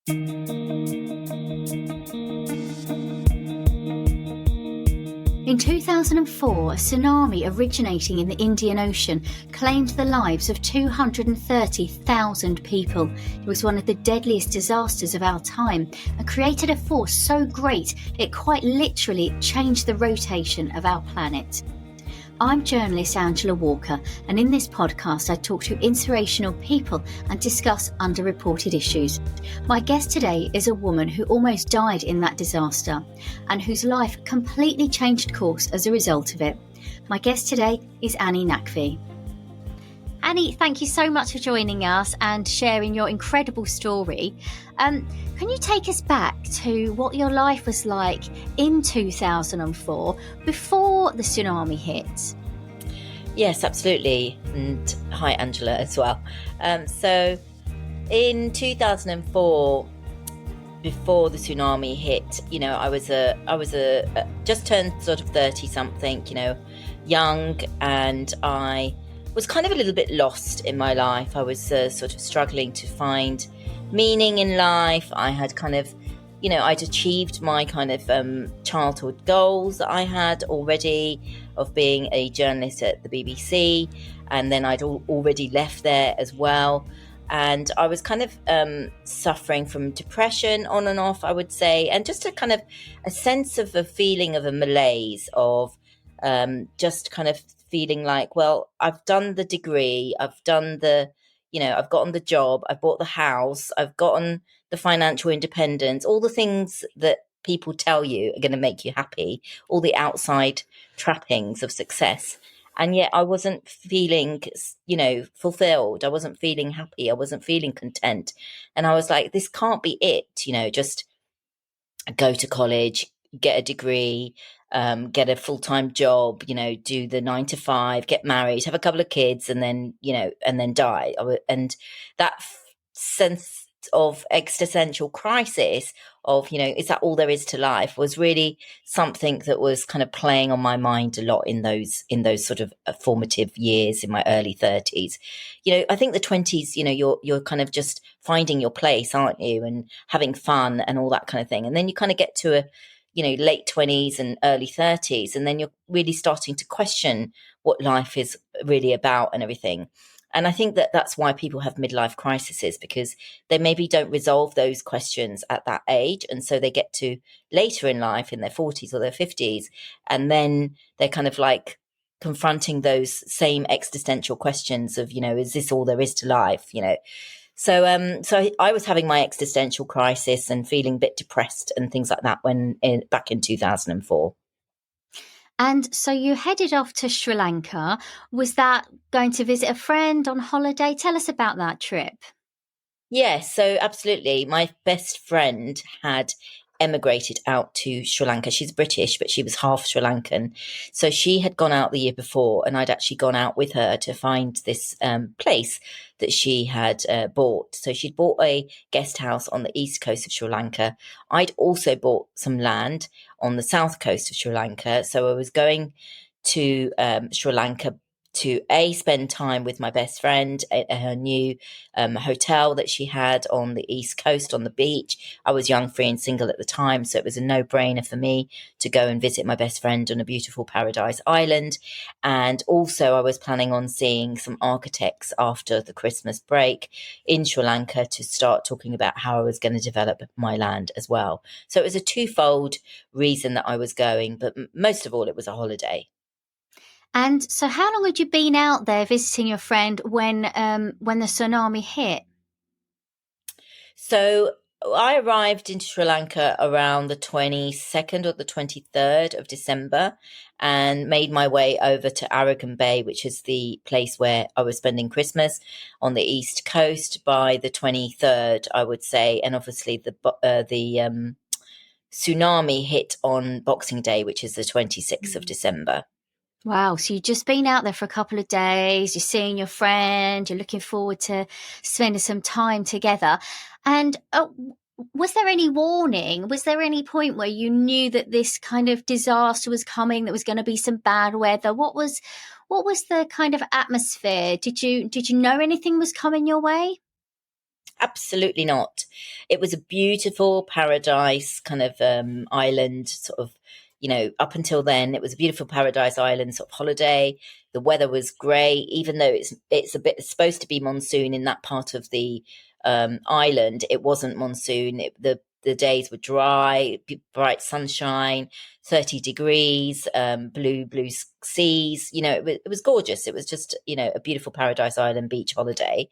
In 2004, a tsunami originating in the Indian Ocean claimed the lives of 230,000 people. It was one of the deadliest disasters of our time and created a force so great it quite literally changed the rotation of our planet. I'm journalist Angela Walker, and in this podcast I talk to inspirational people and discuss underreported issues. My guest today is a woman who almost died in that disaster and whose life completely changed course as a result of it. My guest today is Ani Naqvi. Ani, thank you so much for joining us and sharing your incredible story. Can you take us back to what your life was like in 2004 before the tsunami hit? Yes, absolutely. And hi, Angela, as well. So in 2004, before the tsunami hit, I was just turned sort of 30 something, young, and I was kind of a little bit lost in my life. I was sort of struggling to find meaning in life. I had kind of, I'd achieved my kind of childhood goals that I had already of being a journalist at the BBC. And then I'd already left there as well. And I was kind of suffering from depression on and off, I would say, and just a sense of a feeling of a malaise of just kind of feeling like, well, I've done the degree, I've done I've gotten the job, I've bought the house, I've gotten the financial independence, all the things that people tell you are going to make you happy, all the outside trappings of success. And yet I wasn't feeling, fulfilled. I wasn't feeling happy. I wasn't feeling content. And I was like, this can't be it, just go to college, get a degree, get a full-time job, do the 9 to 5, get married, have a couple of kids, and then, and then die. And that sense of existential crisis of, is that all there is to life, was really something that was kind of playing on my mind a lot in those sort of formative years in my early 30s. I think the 20s, you're kind of just finding your place, aren't you? And having fun and all that kind of thing. And then you kind of get to a late 20s and early 30s, and then you're really starting to question what life is really about and everything. And I think that that's why people have midlife crises, because they maybe don't resolve those questions at that age. And so they get to later in life, in their 40s or their 50s, and then they're kind of like confronting those same existential questions of, is this all there is to life, So I was having my existential crisis and feeling a bit depressed and things like that back in 2004. And so you headed off to Sri Lanka. Was that going to visit a friend on holiday? Tell us about that trip. Yes, so absolutely. My best friend had emigrated out to Sri Lanka. She's British, but she was half Sri Lankan. So she had gone out the year before, and I'd actually gone out with her to find this place that she had bought. So she'd bought a guest house on the east coast of Sri Lanka. I'd also bought some land on the south coast of Sri Lanka. So I was going to Sri Lanka to spend time with my best friend at her new hotel that she had on the east coast on the beach. I was young, free and single at the time, so it was a no-brainer for me to go and visit my best friend on a beautiful paradise island. And also I was planning on seeing some architects after the Christmas break in Sri Lanka to start talking about how I was going to develop my land as well. So it was a twofold reason that I was going, but most of all it was a holiday. And so how long had you been out there visiting your friend when the tsunami hit? So I arrived in Sri Lanka around the 22nd or the 23rd of December and made my way over to Aragon Bay, which is the place where I was spending Christmas on the east coast, by the 23rd, I would say. And obviously the tsunami hit on Boxing Day, which is the 26th of December. Wow. So you've just been out there for a couple of days, you're seeing your friend, you're looking forward to spending some time together. And was there any warning? Was there any point where you knew that this kind of disaster was coming, that was going to be some bad weather? What was the kind of atmosphere? Did you know anything was coming your way? Absolutely not. It was a beautiful paradise kind of island, sort of, up until then, it was a beautiful paradise island sort of holiday. The weather was great, even though it's supposed to be monsoon in that part of the island. It wasn't monsoon. The days were dry, bright sunshine, 30 degrees, blue seas. It was gorgeous. It was just, a beautiful paradise island beach holiday.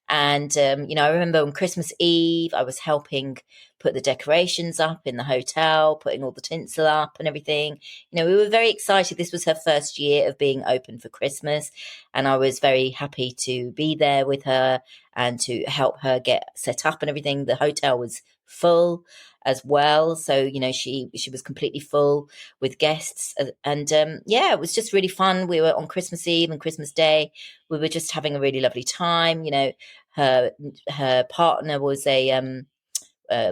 And, I remember on Christmas Eve, I was helping put the decorations up in the hotel, putting all the tinsel up and everything. We were very excited. This was her first year of being open for Christmas. And I was very happy to be there with her and to help her get set up and everything. The hotel was full as well. So, she was completely full with guests. And yeah, it was just really fun. We were on Christmas Eve and Christmas Day. We were just having a really lovely time. Her partner was a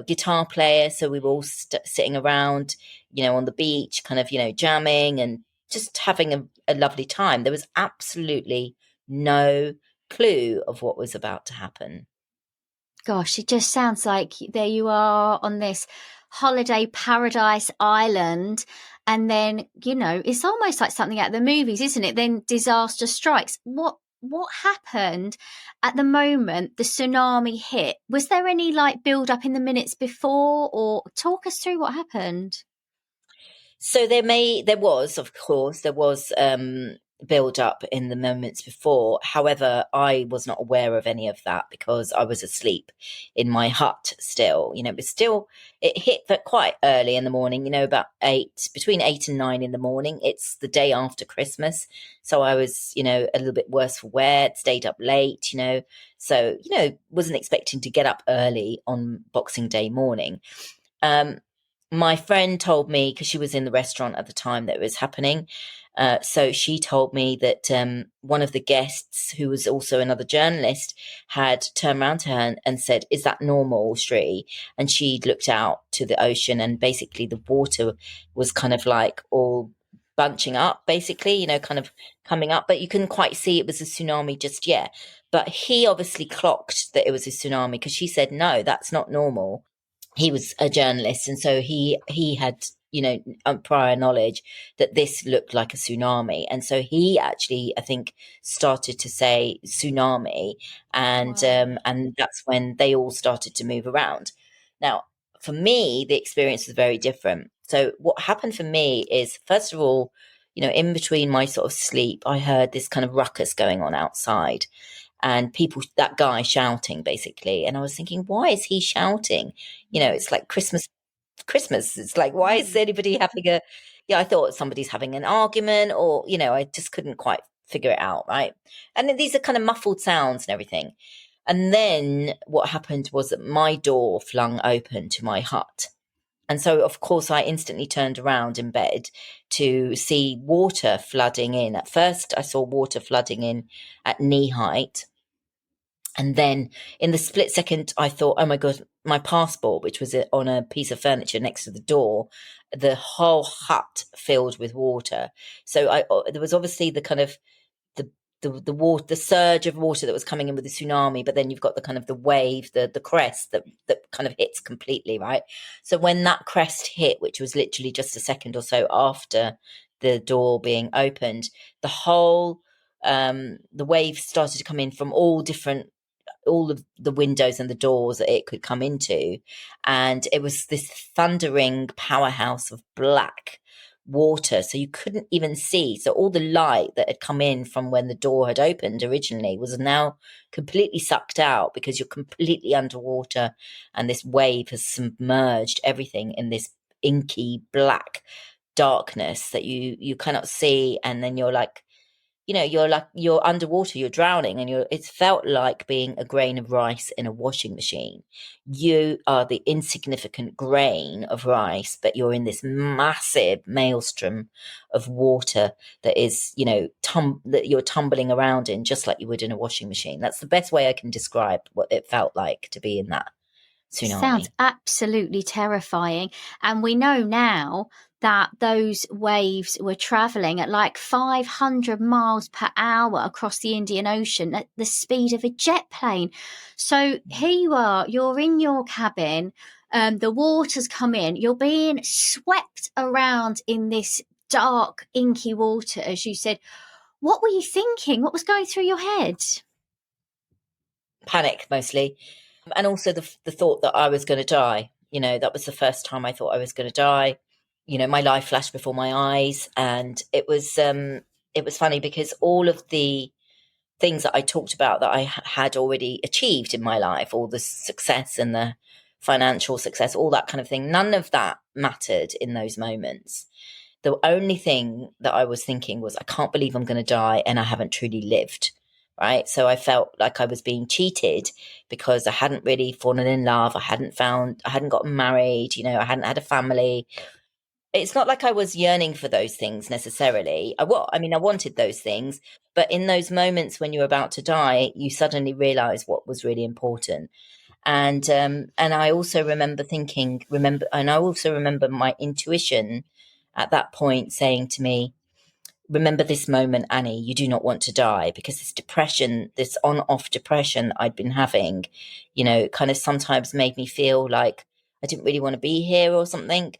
guitar player, so we were all sitting around, on the beach, kind of, jamming and just having a lovely time. There was absolutely no clue of what was about to happen. Gosh, it just sounds like there you are on this holiday paradise island, and then it's almost like something out of the movies, isn't it? Then disaster strikes. What happened at the moment the tsunami hit? Was there any build up in the minutes before, or talk us through what happened? So there was, of course, build up in the moments before. However, I was not aware of any of that because I was asleep in my hut still. It hit quite early in the morning, about between 8 and 9 in the morning. It's the day after Christmas. So I was, a little bit worse for wear, stayed up late, so, wasn't expecting to get up early on Boxing Day morning. My friend told me, because she was in the restaurant at the time that it was happening. So she told me that one of the guests, who was also another journalist, had turned around to her and said, "Is that normal, Sri?" And she'd looked out to the ocean, and basically the water was kind of all bunching up, basically, kind of coming up. But you couldn't quite see it was a tsunami just yet. But he obviously clocked that it was a tsunami, because she said, "No, that's not normal." He was a journalist, and so he had prior knowledge that this looked like a tsunami, and so he actually, I think, started to say tsunami, and Wow. and that's when they all started to move around. Now, for me, the experience was very different. So what happened for me is, first of all, in between my sort of sleep, I heard this kind of ruckus going on outside, and that guy shouting, basically. And I was thinking, why is he shouting? It's like Christmas. It's like, why is anybody having I thought somebody's having an argument, or, I just couldn't quite figure it out. Right. And then these are kind of muffled sounds and everything. And then what happened was that my door flung open to my hut. And so, of course, I instantly turned around in bed to see water flooding in. At first, I saw water flooding in at knee height. And then in the split second, I thought, oh my God, my passport, which was on a piece of furniture next to the door, the whole hut filled with water. So there was obviously the kind of the water, the surge of water that was coming in with the tsunami, but then you've got the kind of the wave, the crest that kind of hits completely, right? So when that crest hit, which was literally just a second or so after the door being opened, the whole the wave started to come in from all of the windows and the doors that it could come into, and it was this thundering powerhouse of black water, so you couldn't even see. So all the light that had come in from when the door had opened originally was now completely sucked out, because you're completely underwater, and this wave has submerged everything in this inky black darkness that you cannot see. And then you're underwater, you're drowning, and it felt like being a grain of rice in a washing machine. You are the insignificant grain of rice, but you're in this massive maelstrom of water that is, that you're tumbling around in, just like you would in a washing machine. That's the best way I can describe what it felt like to be in that. Sounds tsunami. absolutely terrifying. And we know now that those waves were traveling at like 500 miles per hour across the Indian Ocean at the speed of a jet plane. So here you are, you're in your cabin, the water's come in, you're being swept around in this dark, inky water, as you said. What were you thinking? What was going through your head? Panic mostly, and also the thought that I was going to die. You know, that was the first time I thought I was going to die. You know, my life flashed before my eyes, and it was funny because all of the things that I talked about that I had already achieved in my life, all the success and the financial success, all that kind of thing, none of that mattered in those moments. The only thing that I was thinking was, I can't believe I'm going to die and I haven't truly lived. Right. So I felt like I was being cheated because I hadn't really fallen in love. I hadn't gotten married. You know, I hadn't had a family. It's not like I was yearning for those things necessarily. I mean, I wanted those things, but in those moments when you're about to die, you suddenly realize what was really important. And I also remember my intuition at that point saying to me, remember this moment, Annie, you do not want to die, because this depression, this on off depression I'd been having, you know, kind of sometimes made me feel like I didn't really want to be here or something.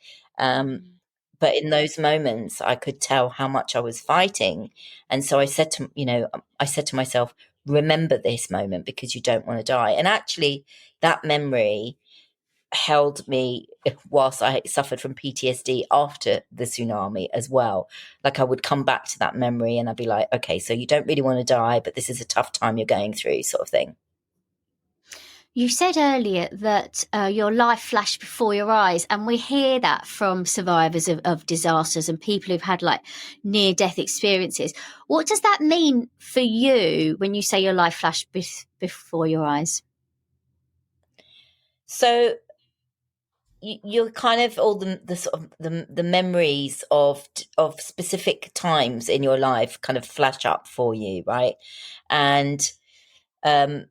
But in those moments, I could tell how much I was fighting. And so I said to myself, remember this moment because you don't want to die. And actually, that memory held me whilst I suffered from PTSD after the tsunami as well. Like I would come back to that memory and I'd be like, okay, so you don't really want to die, but this is a tough time you're going through, sort of thing. You said earlier that your life flashed before your eyes, and we hear that from survivors of disasters and people who've had like near death experiences. What does that mean for you when you say your life flashed before your eyes? So you're kind of all the sort of the memories of specific times in your life kind of flash up for you, right? And um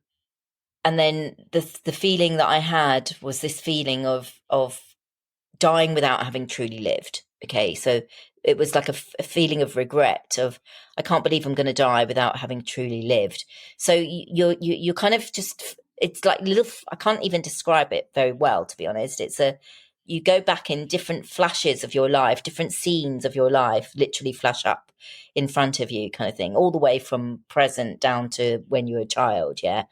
and then the feeling that I had was this feeling of dying without having truly lived. Okay, so it was like a feeling of regret of, I can't believe I'm going to die without having truly lived. So you're kind of just, it's like little, I can't even describe it very well, to be honest. You go back in different flashes of your life, different scenes of your life literally flash up in front of you, kind of thing, all the way from present down to when you were a child. Yeah.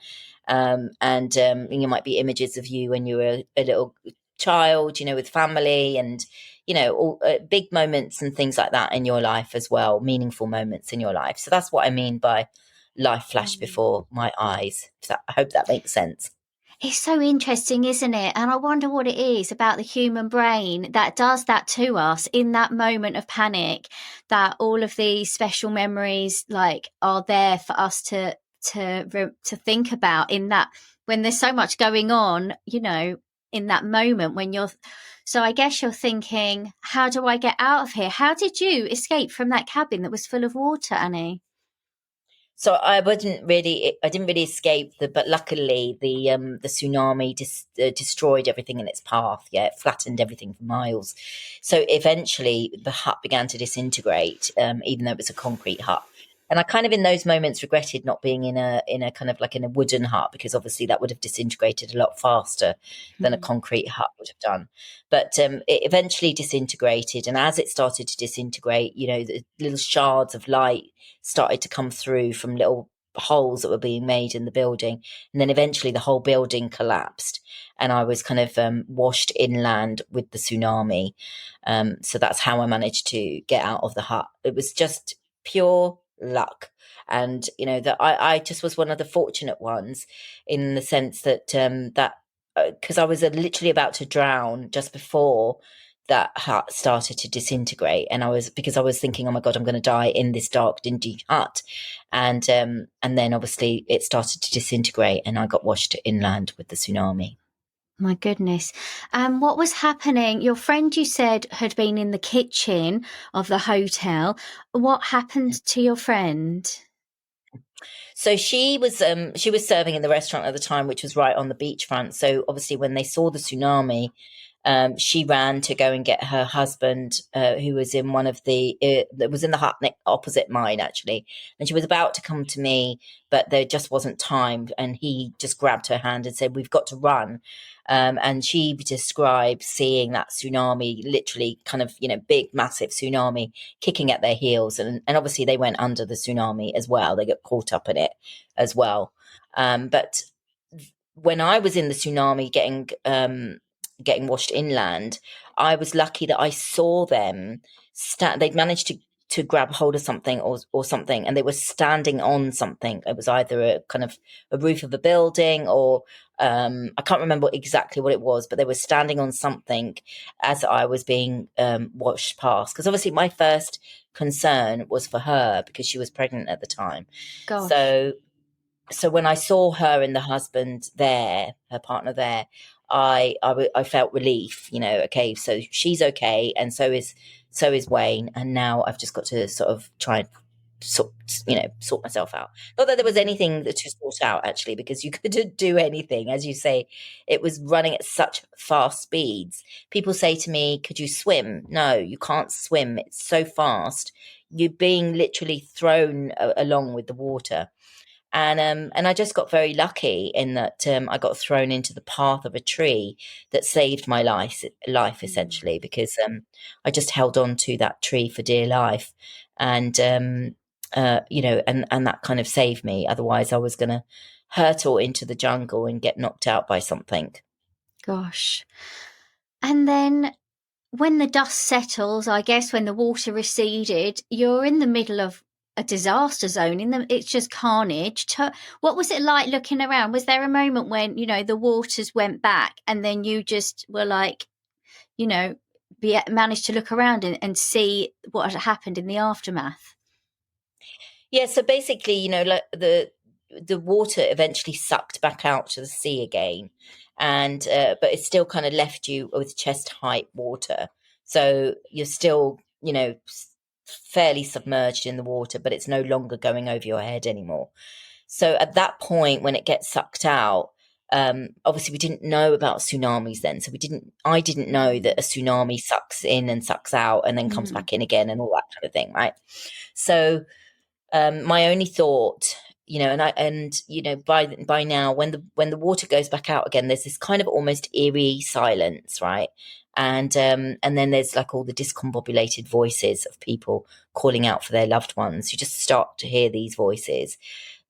And you might be images of you when you were a little child, you know, with family and, you know, all big moments and things like that in your life as well, meaningful moments in your life. So that's what I mean by life flash before my eyes. I hope that makes sense. It's so interesting, isn't it? And I wonder what it is about the human brain that does that to us in that moment of panic, that all of these special memories like are there for us to think about in that when there's so much going on, you know, in that moment when you're so I guess you're thinking, how do I get out of here? How did you escape from that cabin that was full of water, Annie? So I didn't really escape but luckily the tsunami destroyed everything in its path. Yeah, it flattened everything for miles. So eventually the hut began to disintegrate, even though it was a concrete hut. And I kind of in those moments regretted not being in a kind of like in a wooden hut, because obviously that would have disintegrated a lot faster than a concrete hut would have done. But it eventually disintegrated, and as it started to disintegrate, you know, the little shards of light started to come through from little holes that were being made in the building. And then eventually the whole building collapsed and I was kind of washed inland with the tsunami. So that's how I managed to get out of the hut. It was just pure luck. And, you know, that I just was one of the fortunate ones in the sense that, because I was literally about to drown just before that hut started to disintegrate, and because I was thinking, oh my god, I'm going to die in this dark, dingy hut, and then obviously it started to disintegrate, and I got washed inland with the tsunami. My goodness. What was happening? Your friend, you said, had been in the kitchen of the hotel. What happened to your friend? So she was serving in the restaurant at the time, which was right on the beachfront. So obviously, when they saw the tsunami, she ran to go and get her husband, who was in one of the that was in the hut opposite mine actually, and she was about to come to me, but there just wasn't time, and he just grabbed her hand and said, "We've got to run." And she described seeing that tsunami, literally kind of, big, massive tsunami kicking at their heels. And obviously they went under the tsunami as well. They got caught up in it as well. But when I was in the tsunami getting washed inland, I was lucky that I saw them. They'd managed to grab hold of something or something, and they were standing on something. It was either a kind of a roof of a building or I can't remember exactly what it was, but they were standing on something as I was being washed past. Because obviously my first concern was for her because she was pregnant at the time. Gosh. So when I saw her and the husband there, her partner there, I felt relief. Okay, so she's okay, and so is Wayne, and now I've just got to sort of try and sort myself out. Not that there was anything to sort out actually, because you couldn't do anything, as you say. It was running at such fast speeds. People say to me, "Could you swim?" No, you can't swim. It's so fast. You're being literally thrown along with the water. And I just got very lucky in that I got thrown into the path of a tree that saved my life essentially, because I just held on to that tree for dear life, and and that kind of saved me. Otherwise, I was going to hurtle into the jungle and get knocked out by something. Gosh. And then when the dust settles, I guess when the water receded, you're in the middle of a disaster zone. It's just carnage. What was it like looking around? Was there a moment when the waters went back, and then you just were like, managed to look around and see what had happened in the aftermath? Yeah. So basically, like the water eventually sucked back out to the sea again, and but it still kind of left you with chest height water. So you're still, fairly submerged in the water, but it's no longer going over your head anymore. So at that point, when it gets sucked out, obviously we didn't know about tsunamis then. So I didn't know that a tsunami sucks in and sucks out and then comes back in again and all that kind of thing, right? So my only thought, by now, when the water goes back out again, there's this kind of almost eerie silence, right? And then there's like all the discombobulated voices of people calling out for their loved ones. You just start to hear these voices,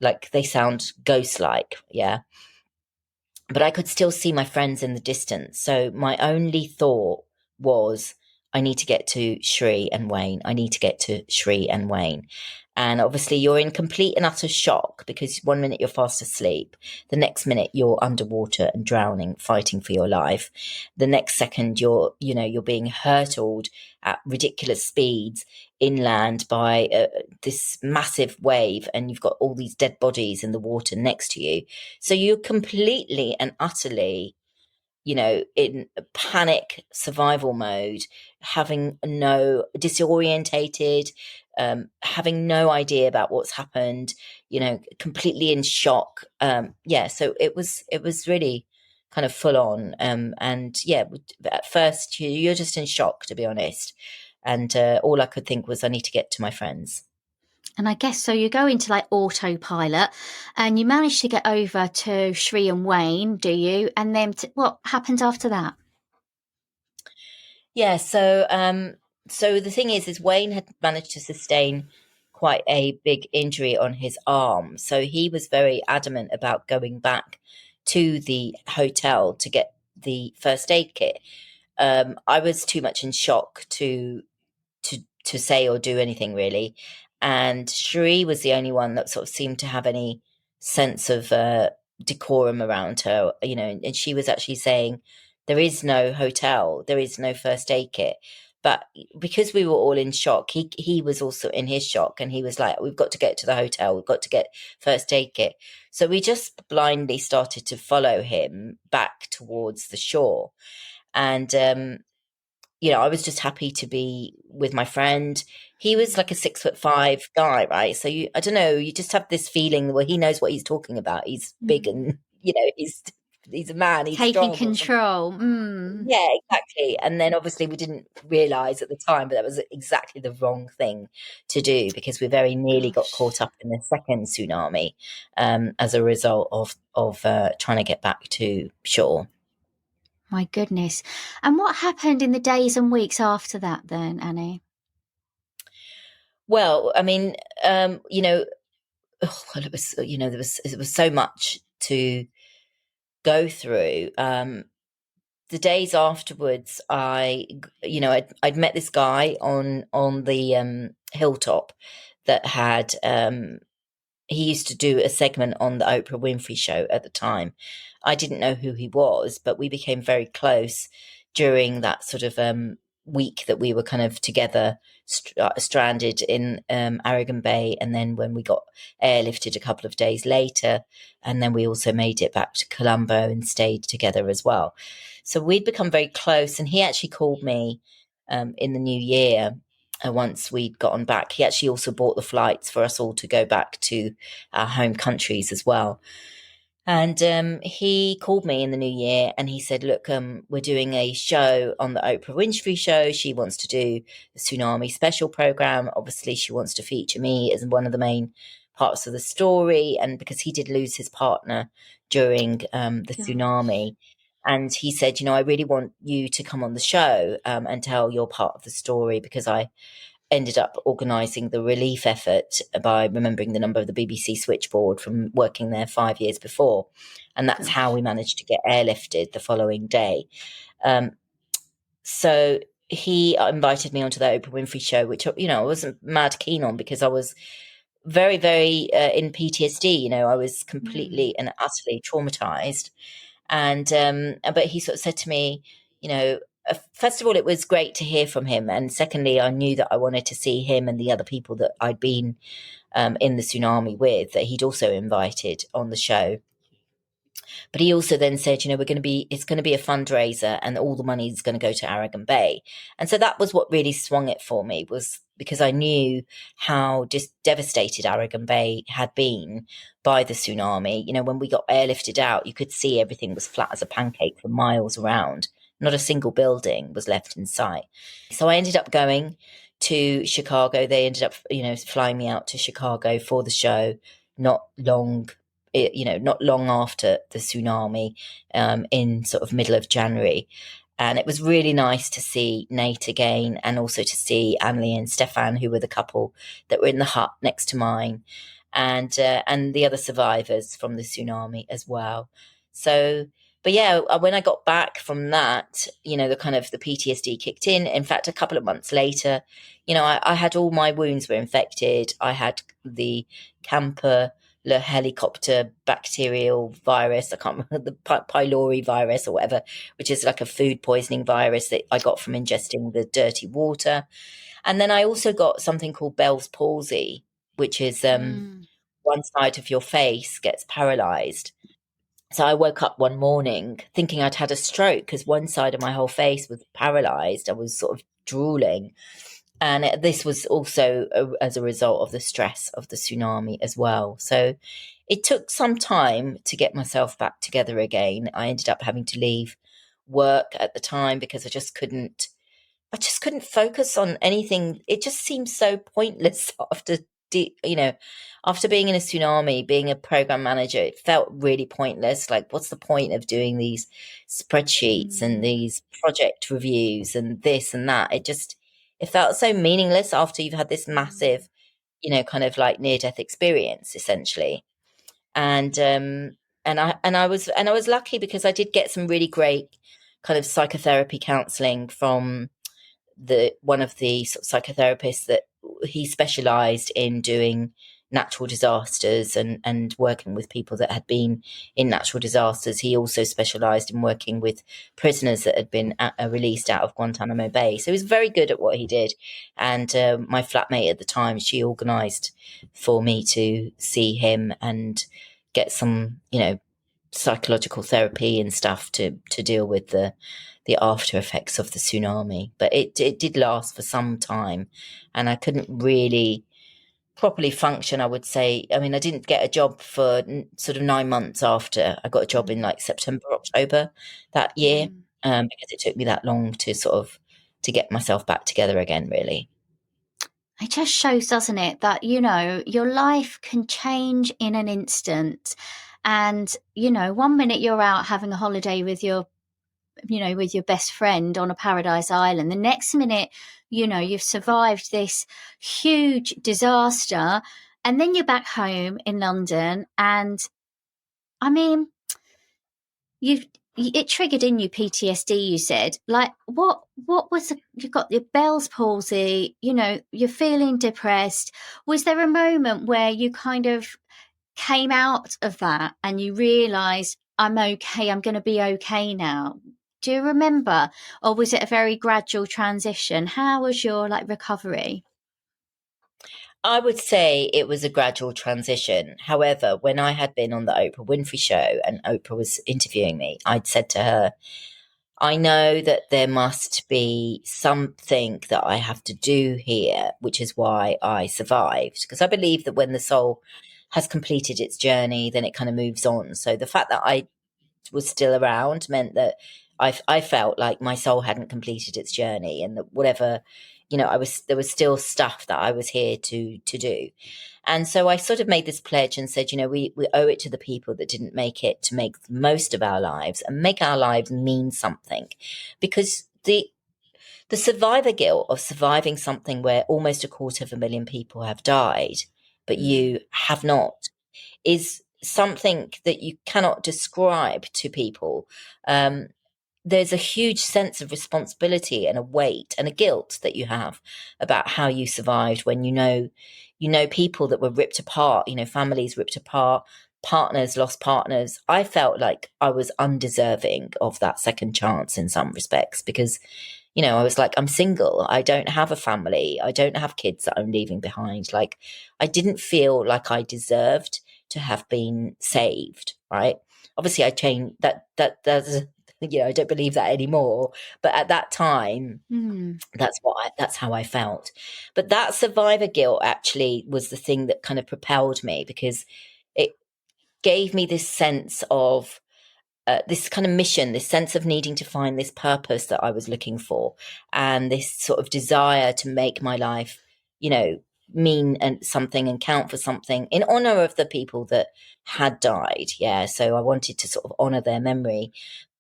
like they sound ghost-like, yeah. But I could still see my friends in the distance. So my only thought was, I need to get to Sri and Wayne. I need to get to Sri and Wayne. And obviously you're in complete and utter shock, because one minute you're fast asleep. The next minute you're underwater and drowning, fighting for your life. The next second you're being hurtled at ridiculous speeds inland by this massive wave, and you've got all these dead bodies in the water next to you. So you're completely and utterly, in panic survival mode, having disorientated, having no idea about what's happened, completely in shock. So it was really kind of full on. And yeah, at first you're just in shock, to be honest. And all I could think was, I need to get to my friends. And I guess so you go into like autopilot and you manage to get over to Sri and Wayne, do you? And then what happens after that? Yeah, so the thing is Wayne had managed to sustain quite a big injury on his arm. So he was very adamant about going back to the hotel to get the first aid kit. I was too much in shock to say or do anything really. And Sheree was the only one that sort of seemed to have any sense of decorum around her, and she was actually saying, there is no hotel, there is no first aid kit. But because we were all in shock, he was also in his shock, and he was like, we've got to get to the hotel, we've got to get first aid kit. So we just blindly started to follow him back towards the shore. And I was just happy to be with my friend. He was like a 6'5" guy, right? So I don't know, you just have this feeling where he knows what he's talking about. He's big and, he's a man, he's Taking strong. control. Yeah, exactly. And then obviously we didn't realize at the time, but that was exactly the wrong thing to do because we very nearly got Gosh, caught up in the second tsunami as a result of trying to get back to shore. my goodness. And what happened in the days and weeks after that then, Annie? Well, I mean, well, it was so much to go through. The days afterwards, I'd met this guy on the hilltop that had he used to do a segment on the Oprah Winfrey Show at the time. I didn't know who he was, but we became very close during that sort of week that we were kind of together, stranded in Aragon Bay. And then when we got airlifted a couple of days later, and then we also made it back to Colombo and stayed together as well. So we'd become very close. And he actually called me in the new year. Once we'd gotten back, he actually also bought the flights for us all to go back to our home countries as well. And he called me in the new year and he said, look, we're doing a show on the Oprah Winfrey Show. She wants to do the Tsunami special program. Obviously, she wants to feature me as one of the main parts of the story. And because he did lose his partner during the tsunami. And he said, I really want you to come on the show and tell your part of the story, because I ended up organising the relief effort by remembering the number of the BBC switchboard from working there 5 years before. And that's how we managed to get airlifted the following day. So he invited me onto the Oprah Winfrey Show, which, I wasn't mad keen on because I was very, very in PTSD. I was completely and utterly traumatized. And but he sort of said to me, first of all, it was great to hear from him, and secondly, I knew that I wanted to see him and the other people that I'd been in the tsunami with, that he'd also invited on the show. But he also then said, it's going to be a fundraiser and all the money is going to go to Aragon Bay. And so that was what really swung it for me, was because I knew how just devastated Aragon Bay had been by the tsunami. When we got airlifted out, you could see everything was flat as a pancake for miles around. Not a single building was left in sight. So I ended up going to Chicago. They ended up, flying me out to Chicago for the show, not long after the tsunami, in sort of middle of January. And it was really nice to see Nate again, and also to see Anne-Lee and Stefan, who were the couple that were in the hut next to mine, and the other survivors from the tsunami as well. So, but yeah, when I got back from that, the kind of the PTSD kicked in. In fact, a couple of months later, I had all my wounds were infected. I had the camper the helicopter bacterial virus, I can't remember, the pylori virus or whatever, which is like a food poisoning virus that I got from ingesting the dirty water. And then I also got something called Bell's palsy, which is one side of your face gets paralyzed. So I woke up one morning thinking I'd had a stroke because one side of my whole face was paralyzed. I was sort of drooling. And this was also as a result of the stress of the tsunami as well. So it took some time to get myself back together again. I ended up having to leave work at the time because I just couldn't focus on anything. It just seemed so pointless after being in a tsunami, being a program manager. It felt really pointless. Like, what's the point of doing these spreadsheets and these project reviews and this and that? It felt so meaningless after you've had this massive, kind of like near-death experience, essentially. And I was lucky because I did get some really great kind of psychotherapy counselling from one of the sort of psychotherapists that he specialised in doing natural disasters and working with people that had been in natural disasters. He also specialised in working with prisoners that had been released out of Guantanamo Bay. So he was very good at what he did. And my flatmate at the time, she organised for me to see him and get some psychological therapy and stuff to deal with the after effects of the tsunami. But it did last for some time, and I couldn't really properly function, I would say. I mean, I didn't get a job for sort of 9 months after. I got a job in like September, October that year, because it took me that long to sort of to get myself back together again, really. It just shows, doesn't it, that, your life can change in an instant. And, 1 minute you're out having a holiday with with your best friend on a paradise island. The next minute, you've survived this huge disaster. And then you're back home in London. And I mean, it triggered in you PTSD, you said. Like, what was you've got your Bell's palsy, you're feeling depressed. Was there a moment where you kind of came out of that and you realized, I'm okay, I'm going to be okay now? Do you remember? Or was it a very gradual transition? How was your recovery? I would say it was a gradual transition. However, when I had been on the Oprah Winfrey show and Oprah was interviewing me, I'd said to her, I know that there must be something that I have to do here, which is why I survived. Because I believe that when the soul has completed its journey, then it kind of moves on. So the fact that I was still around meant that I felt like my soul hadn't completed its journey, and that whatever, there was still stuff that I was here to do. And so I sort of made this pledge and said, we owe it to the people that didn't make it to make the most of our lives and make our lives mean something. Because the survivor guilt of surviving something where almost 250,000 people have died, but you have not, is something that you cannot describe to people. There's a huge sense of responsibility and a weight and a guilt that you have about how you survived when you know people that were ripped apart, families ripped apart, partners lost partners. I felt like I was undeserving of that second chance in some respects because, I was like, I'm single. I don't have a family. I don't have kids that I'm leaving behind. Like, I didn't feel like I deserved to have been saved, right? Obviously, I changed that's I don't believe that anymore. But at that time, that's how I felt. But that survivor guilt actually was the thing that kind of propelled me, because it gave me this sense of this kind of mission, this sense of needing to find this purpose that I was looking for, and this sort of desire to make my life, mean and something and count for something in honor of the people that had died. Yeah. So I wanted to sort of honor their memory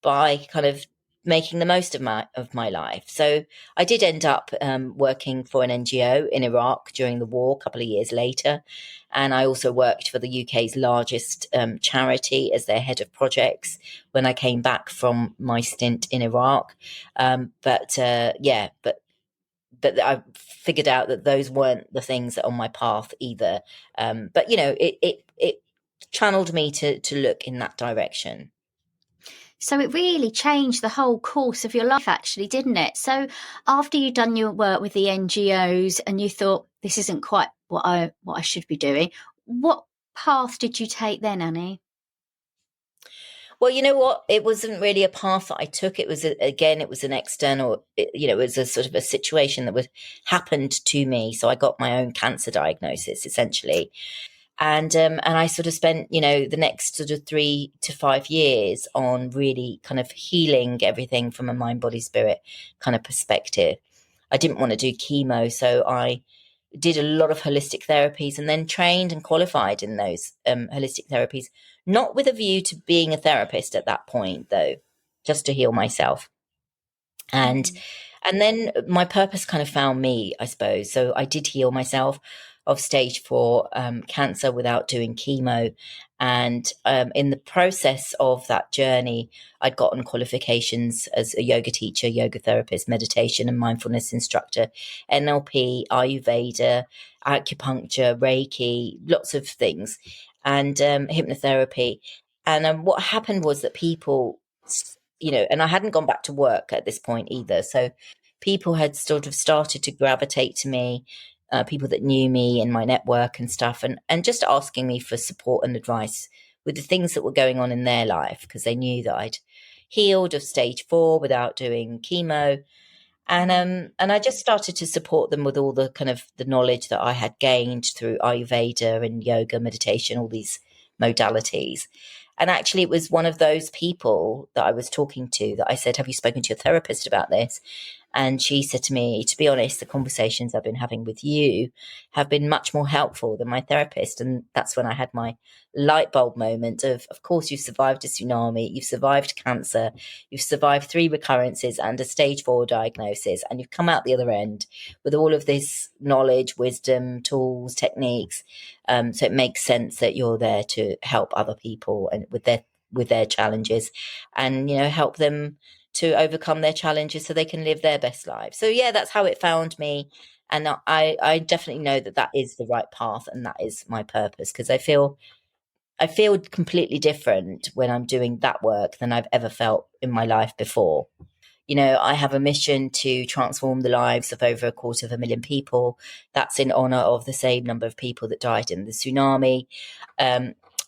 by kind of making the most of my life. So I did end up working for an NGO in Iraq during the war a couple of years later. And I also worked for the UK's largest charity as their head of projects when I came back from my stint in Iraq. But I figured out that those weren't the things that are on my path either. But it channeled me to look in that direction. So it really changed the whole course of your life, actually, didn't it? So after you'd done your work with the NGOs and you thought, this isn't quite what I should be doing, what path did you take then, Annie? Well, you know what? It wasn't really a path that I took. It was, it was an external, it was a sort of a situation that happened to me. So I got my own cancer diagnosis, essentially. And I sort of spent, the next sort of 3 to 5 years on really kind of healing everything from a mind, body, spirit kind of perspective. I didn't want to do chemo, so I did a lot of holistic therapies and then trained and qualified in those holistic therapies, not with a view to being a therapist at that point, though, just to heal myself. And then my purpose kind of found me, I suppose. So I did heal myself of stage 4 cancer without doing chemo. And in the process of that journey, I'd gotten qualifications as a yoga teacher, yoga therapist, meditation and mindfulness instructor, NLP, Ayurveda, acupuncture, Reiki, lots of things, and hypnotherapy. And what happened was that people, and I hadn't gone back to work at this point either. So people had sort of started to gravitate to me, people that knew me in my network and stuff, and just asking me for support and advice with the things that were going on in their life, because they knew that I'd healed of stage 4 without doing chemo. And I just started to support them with all the kind of the knowledge that I had gained through Ayurveda and yoga, meditation, all these modalities. And actually, it was one of those people that I was talking to that I said, have you spoken to your therapist about this? And she said to me, to be honest, the conversations I've been having with you have been much more helpful than my therapist. And that's when I had my light bulb moment of course, you've survived a tsunami, you've survived cancer, you've survived 3 recurrences and a stage 4 diagnosis, and you've come out the other end with all of this knowledge, wisdom, tools, techniques. So it makes sense that you're there to help other people and with their challenges, and, help them to overcome their challenges so they can live their best lives. So yeah, that's how it found me. And I definitely know that is the right path, and that is my purpose, because I feel completely different when I'm doing that work than I've ever felt in my life before. I have a mission to transform the lives of over 250,000 people. That's in honor of the same number of people that died in the tsunami.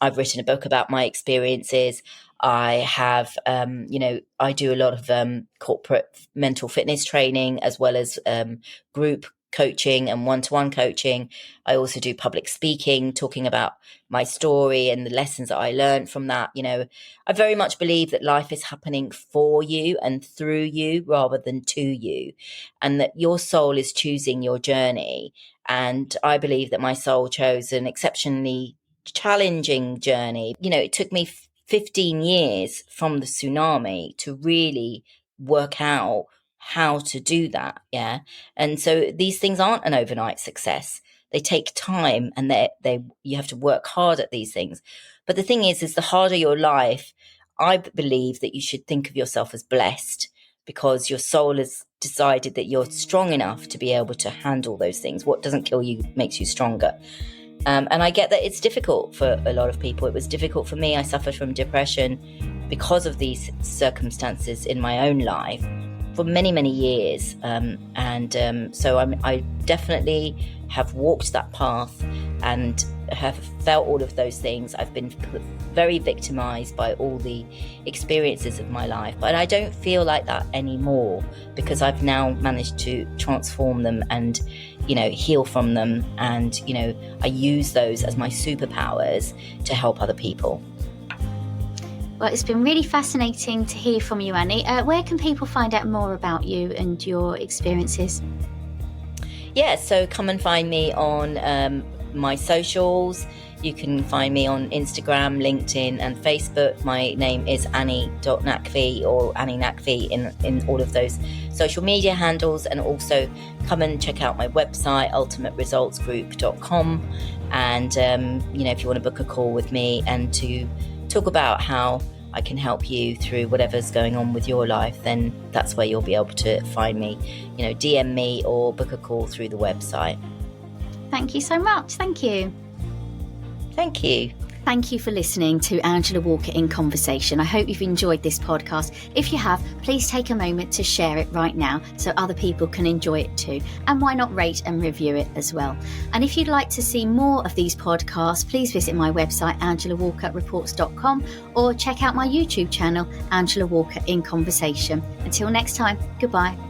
I've written a book about my experiences. I have, I do a lot of corporate mental fitness training, as well as group coaching and one-to-one coaching. I also do public speaking, talking about my story and the lessons that I learned from that. I very much believe that life is happening for you and through you rather than to you, and that your soul is choosing your journey. And I believe that my soul chose an exceptionally challenging journey. It took me 15 years from the tsunami to really work out how to do that. Yeah. And so these things aren't an overnight success. They take time, and you have to work hard at these things. But the thing is the harder your life, I believe that you should think of yourself as blessed, because your soul has decided that you're strong enough to be able to handle those things. What doesn't kill you makes you stronger. And I get that it's difficult for a lot of people. It was difficult for me. I suffered from depression because of these circumstances in my own life for many, many years. So I definitely have walked that path and have felt all of those things. I've been very victimized by all the experiences of my life, but I don't feel like that anymore, because I've now managed to transform them and, heal from them. And, I use those as my superpowers to help other people. Well, it's been really fascinating to hear from you, Ani. Where can people find out more about you and your experiences? Yeah, so come and find me on my socials. You can find me on Instagram, LinkedIn and Facebook. My name is Ani.Naqvi or Ani Naqvi in all of those social media handles. And also come and check out my website, ultimateresultsgroup.com. And, if you want to book a call with me and to talk about how I can help you through whatever's going on with your life, then that's where you'll be able to find me. DM me or book a call through the website. Thank you so much. Thank you. Thank you. Thank you for listening to Angela Walker in Conversation. I hope you've enjoyed this podcast. If you have, please take a moment to share it right now so other people can enjoy it too. And why not rate and review it as well? And if you'd like to see more of these podcasts, please visit my website, angelawalkerreports.com, or check out my YouTube channel, Angela Walker in Conversation. Until next time, goodbye.